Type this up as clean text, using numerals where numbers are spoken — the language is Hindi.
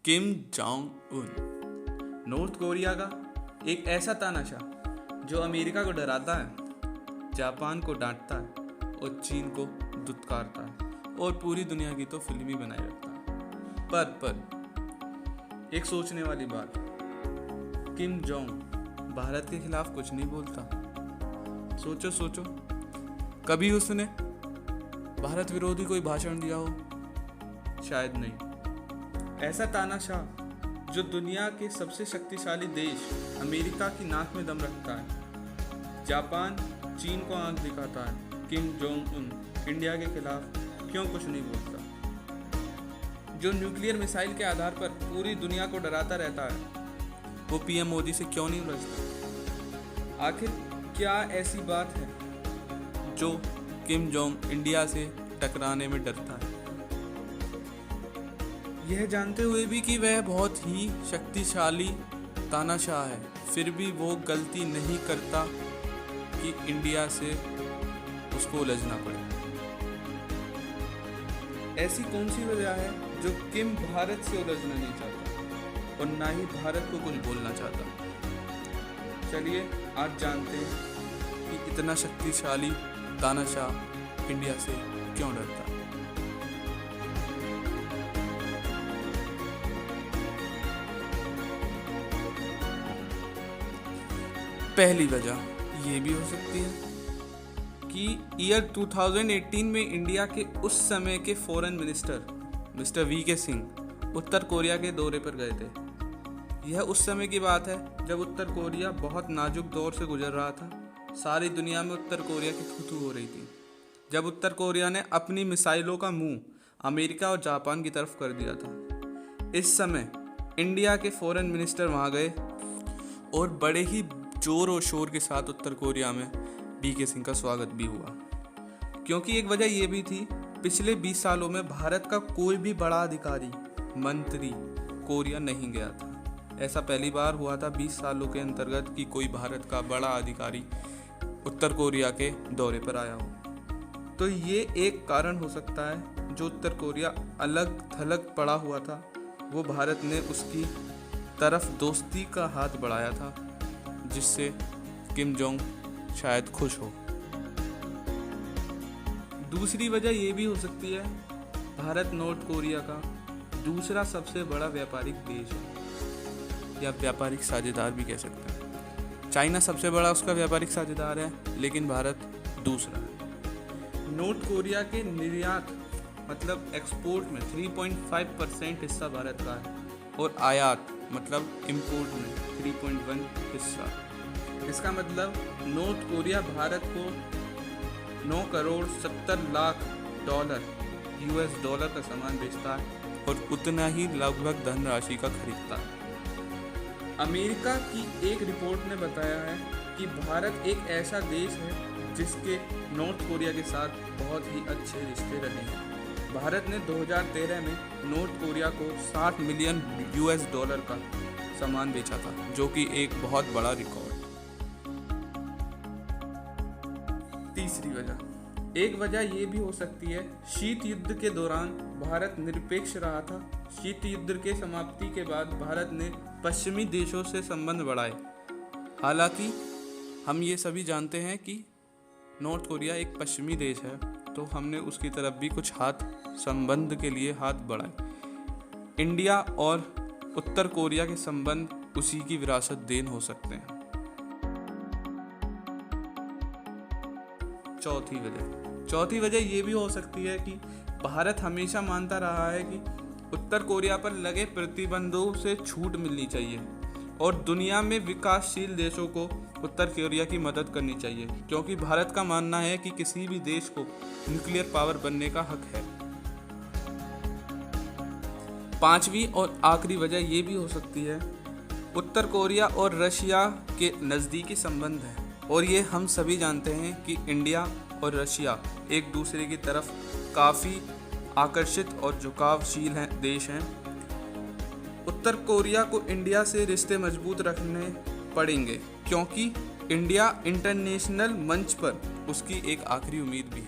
Kim Jong Un north Korea का एक ऐसा तानाशाह जो अमेरिका को डराता है, जापान को डांटता है और चीन को दुत्कारता है और पूरी दुनिया की तो फिल्म ही बनाए रखता है। पर एक सोचने वाली बात, किम जोंग भारत के खिलाफ कुछ नहीं बोलता। सोचो कभी उसने भारत विरोधी कोई भाषण दिया हो? शायद नहीं। ऐसा तानाशाह जो दुनिया के सबसे शक्तिशाली देश अमेरिका की नाक में दम रखता है, जापान चीन को आंख दिखाता है, किम जोंग उन इंडिया के खिलाफ क्यों कुछ नहीं बोलता? जो न्यूक्लियर मिसाइल के आधार पर पूरी दुनिया को डराता रहता है, वो पीएम मोदी से क्यों नहीं उलझता? आखिर क्या ऐसी बात है जो किम जोंग इंडिया से टकराने में डरता है? यह जानते हुए भी कि वह बहुत ही शक्तिशाली तानाशाह है, फिर भी वो गलती नहीं करता कि इंडिया से उसको उलझना पड़े। ऐसी कौन सी वजह है जो किम भारत से उलझना नहीं चाहता और ना ही भारत को कुछ बोलना चाहता? चलिए आज जानते हैं कि इतना शक्तिशाली तानाशाह इंडिया से क्यों डरता है। पहली वजह ये भी हो सकती है कि ईयर 2018 में इंडिया के उस समय के foreign minister mister V K. Singh उत्तर कोरिया के दौरे पर गए थे। यह उस समय की बात है जब उत्तर कोरिया बहुत नाजुक दौर से गुजर रहा था। सारी दुनिया में उत्तर कोरिया की थू-थू हो रही थी जब उत्तर कोरिया ने अपनी मिसाइलों का मुंह अमेरिका और जापान की तरफ कर दिया था। इस समय इंडिया के फॉरेन मिनिस्टर वहाँ गए और बड़े ही जोर और शोर के साथ उत्तर कोरिया में वी.के. सिंह का स्वागत भी हुआ, क्योंकि एक वजह यह भी थी, पिछले 20 सालों में भारत का कोई भी बड़ा अधिकारी मंत्री कोरिया नहीं गया था। ऐसा पहली बार हुआ था 20 सालों के अंतर्गत कि कोई भारत का बड़ा अधिकारी उत्तर कोरिया के दौरे पर आया हो। तो ये एक कारण हो सकता है, जो उत्तर कोरिया अलग थलग पड़ा हुआ था, वो भारत ने उसकी तरफ दोस्ती का हाथ बढ़ाया था, जिससे किम जोंग शायद खुश हो। दूसरी वजह ये भी हो सकती है, भारत नॉर्थ कोरिया का दूसरा सबसे बड़ा व्यापारिक देश है, या व्यापारिक साझेदार भी कह सकते हैं। चाइना सबसे बड़ा उसका व्यापारिक साझेदार है, लेकिन भारत दूसरा है। नॉर्थ कोरिया के निर्यात मतलब एक्सपोर्ट में 3.5% हिस्सा भारत का है और आयात मतलब इंपोर्ट में 3.1 हिस्सा। इसका मतलब नॉर्थ कोरिया भारत को 9 crore 70 lakh dollar US dollar का सामान बेचता है और उतना ही लगभग धनराशि का खरीदता है। अमेरिका की एक रिपोर्ट ने बताया है कि भारत एक ऐसा देश है जिसके नॉर्थ कोरिया के साथ बहुत ही अच्छे रिश्ते रहे हैं। भारत ने 2013 में नॉर्थ कोरिया को 60 मिलियन US डॉलर का सामान बेचा था, जो कि एक बहुत बड़ा रिकॉर्ड। तीसरी वजह, एक वजह ये भी हो सकती है, शीत युद्ध के दौरान भारत निरपेक्ष रहा था। शीत युद्ध के समाप्ति के बाद भारत ने पश्चिमी देशों से संबंध बढ़ाए। हालांकि हम ये सभी जानते हैं कि नॉर्थ कोरिया एक पश्चिमी देश है, तो हमने उसकी तरफ भी कुछ संबंध के लिए हाथ बढ़ाए। इंडिया और उत्तर कोरिया के संबंध उसी की विरासत देन हो सकते हैं। चौथी वजह ये भी हो सकती है कि भारत हमेशा मानता रहा है कि उत्तर कोरिया पर लगे प्रतिबंधों से छूट मिलनी चाहिए और दुनिया में विकासशील देशों को उत्तर कोरिया की मदद करनी चाहिए, क्योंकि भारत का मानना है कि किसी भी देश को न्यूक्लियर पावर बनने का हक है। पांचवी और आखिरी वजह ये भी हो सकती है, उत्तर कोरिया और रशिया के नज़दीकी संबंध हैं और ये हम सभी जानते हैं कि इंडिया और रशिया एक दूसरे की तरफ काफ़ी आकर्षित और झुकावशील हैं देश हैं। उत्तर कोरिया को इंडिया से रिश्ते मजबूत रखने पड़ेंगे, क्योंकि इंडिया इंटरनेशनल मंच पर उसकी एक आखिरी उम्मीद भी है।